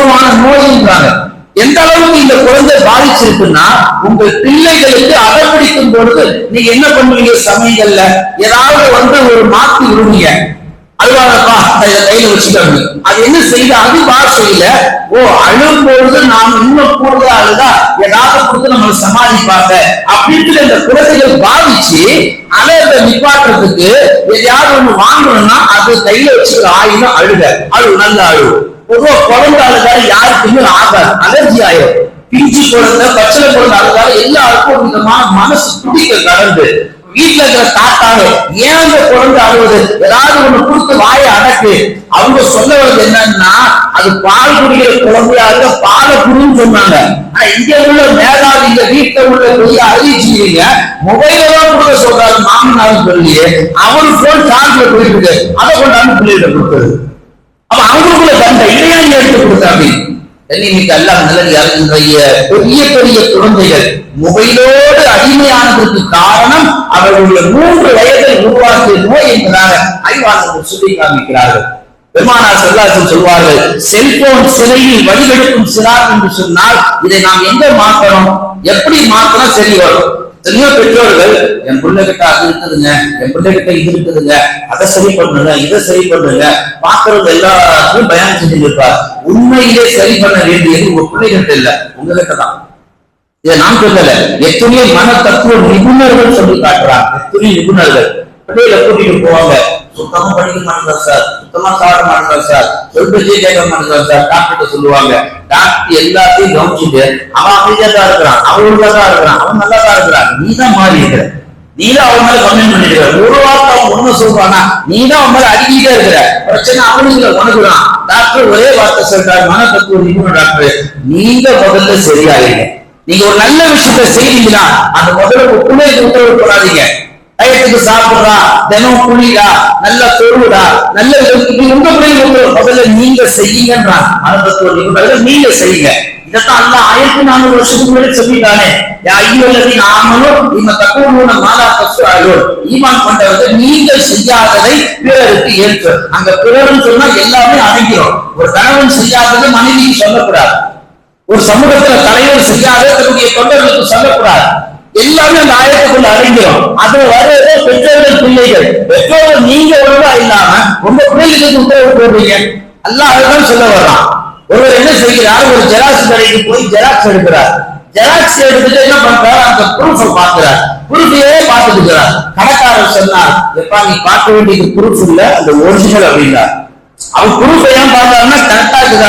உருவமான நோய்ன்றாங்க. எந்த அளவுக்கு இந்த குழந்தை பாதிச்சிருக்குன்னா, உங்கள் பிள்ளைகளுக்கு அடம்பிடிக்கும் பொழுது நீங்க என்ன பண்ணுவீங்க? சமயங்கள்ல ஏதாவது ஒரு மாத்தி விடுவீங்க. அழுவாதப்பா கையில வச்சுக்காங்க. அது என்ன செய்யுது? அது பாஷையில அழும் பொழுது நாம் இன்னும் கூடுதலா அழுதா ஏதாவது கொடுத்து நம்ம சமாளிப்பாங்க அப்படின்ட்டு இந்த குழந்தைகள் பாதிச்சு அழகை நிப்பாட்டுறதுக்கு எதையாவது ஒண்ணு வாங்கணும்னா அது கையில வச்சு ஆயிரம் அழு நல்ல அழு. பொதுவா குழந்தை அழுதால யாருக்குமே ஆகாது, அலர்ஜி ஆயிரும். பிஞ்சு குழந்தை பச்சளை குழந்தை அழுதால எல்லாருக்கும் ஒரு விதமான மனசு துடிக்க கடந்து வீட்டுல இருக்கிற தாத்தாவே ஏன் அந்த குழந்தை அழுவது, ஏதாவது ஒண்ணு கொடுத்து வாயை அடக்கு. அவங்க சொல்ல வருது என்னன்னா, அது பால் குடிக்கிற குழந்தையாக பாலை குடின்னு சொன்னாங்க. ஆனா இங்க உள்ள மேலாவது இந்த வீட்டுல உள்ள பெரிய அறிவிச்சுங்க மொபைல தான் கொடுக்க சொல்றாரு. மாமனாரும் சொல்லியே அவரு போன் சார்ஜ்ல போயிட்டு இருக்கு, அதை கொண்டாந்து பிள்ளைகிட்ட கொடுத்தது. அப்ப அவங்களுக்குள்ள தந்தை இல்லையா எடுத்து கொடுத்தாங்க. இன்னைக்கு எல்லாம் நல்ல பெரிய பெரிய குழந்தைகள் மொபைலோடு அடிமையானதற்கு காரணம் அவர்களுடைய 3 வயதில் உருவாக்கிய நோய் என்பதாக ஆய்வாளர்கள் சொல்லி காமிக்கிறார்கள். பெருமானார் ஸல்லல்லாஹு சொல்வார்கள், செல்போன் சிறையில் வழிவெடுக்கும் சிறார் என்று சொன்னால் இதை நாம் எங்க மாற்றணும், எப்படி மாற்றினா சரி வரும். எத்தனையோ பெற்றோர்கள் என் பிள்ளைகிட்ட அது இருக்குதுங்க, என் பிள்ளைகிட்ட இது இருக்குதுங்க, அதை சரி பண்ணுங்க, இதை சரி பண்ணுங்க, பாக்குறது எல்லாத்தையும் பயன் செஞ்சு இருப்பார். உண்மையிலே சரி பண்ண வேண்டியது உங்க பிள்ளைகிட்ட இல்ல, உங்ககிட்ட தான். இதை நான் சொல்லல, எத்தனையோ மன தத்துவ நிபுணர்கள் சொல்லி காட்டுறாங்க. எத்தனையோ நிபுணர்கள் பிள்ளைகளை கூட்டிட்டு போவாங்க. சுத்தமா படிக்க மாட்டேங்கிறார் சார், சுத்தமா சாப்பிட மாட்டேங்கிறார் சார், சொல்லிட்டே கேட்க மாட்டேங்கிறார் சார். டாக்டர் சொல்லுவாங்க. டாக்டர் எல்லாத்தையும் கவனிச்சுட்டு அவன் அமைதியா தான் இருக்கிறான், அவன் ஒழுங்காதான் இருக்கிறான், அவன் நல்லா தான் இருக்கிறான், நீ தான் மாறி இருக்கிற, நீ தான் அவன் மேல கம்ப்ளைண்ட் பண்ணிட்டு இருக்க. ஒரு வார்த்தை அவன் ஒண்ணு சொல்றானா, நீ தான் அவன் மேல அடிக்கிட்டே இருக்கிற. பிரச்சனை அவனுக்கு உனக்குதான். டாக்டர் ஒரே வார்த்தை சொல்றாரு, மன தத்துவ நிபுணர் டாக்டர், நீங்க முதல்ல சரியாயிங்க. நீங்க ஒரு நல்ல விஷயத்த செய்வீங்களா, அந்த முதல்ல பிள்ளைக்கு உத்தரவு போடாதீங்க. டயத்துக்கு சாப்பிடுறா, தினம் குளிரா, நல்ல பொருளா, நல்ல உங்க பிள்ளைங்க முதல்ல நீங்க செய்யுங்கன்றான். மனதத்துவ நிபுணர்கள் நீங்க செய்யுங்க. இதைத்தான் அல்ல 1400 வருஷத்துக்கு முன்னாடி சொல்லிட்டானே, நாமளும் இந்த தக்குவ மாலா கசுராயோர் ஈமான் பண்றது நீங்கள் செய்யாததை பிறருக்கு ஏற்று. அங்க பிறர்னு சொன்னா எல்லாமே அடங்கிறோம். ஒரு கணவன் செய்யாததை மனைவிக்கு சொல்லக்கூடாது, ஒரு சமூகத்துல தலைவர் செய்யாத தன்னுடைய தொண்டர்களுக்கு சொல்லக்கூடாது. எல்லாமே அந்த ஆயத்துக்குள்ள அடங்கிறோம். அது வருவதே பெற்றோர்கள் பிள்ளைகள். பெற்றோர்கள் நீங்க ஒழுங்கா இல்லாம உங்க பிள்ளைகளுக்கு உத்தரவு போடுறீங்க. அல்லாஹ் அதுதான் சொல்ல வர்றான். ஒருவர் என்ன செய்கிறார், ஒரு ஜெராக்ஸ் கடைக்கு போய் ஜெராக்ஸ் எடுக்கிறார். ஜெராக்ஸ் எடுத்துட்டு என்ன பண்றாரு, அந்த ப்ரூஃபை பார்க்கிறார். ப்ரூஃபையே பார்த்துட்டு இருக்கிறார். கடைக்காரர் சொன்னார், எப்பா நீ பார்க்க வேண்டியது ப்ரூஃப் இல்ல, அந்த ஒரிஜினல் அப்படின்னார். அவர் ப்ரூஃபை ஏன் பார்த்தாருன்னா கரெக்டா இருக்குதா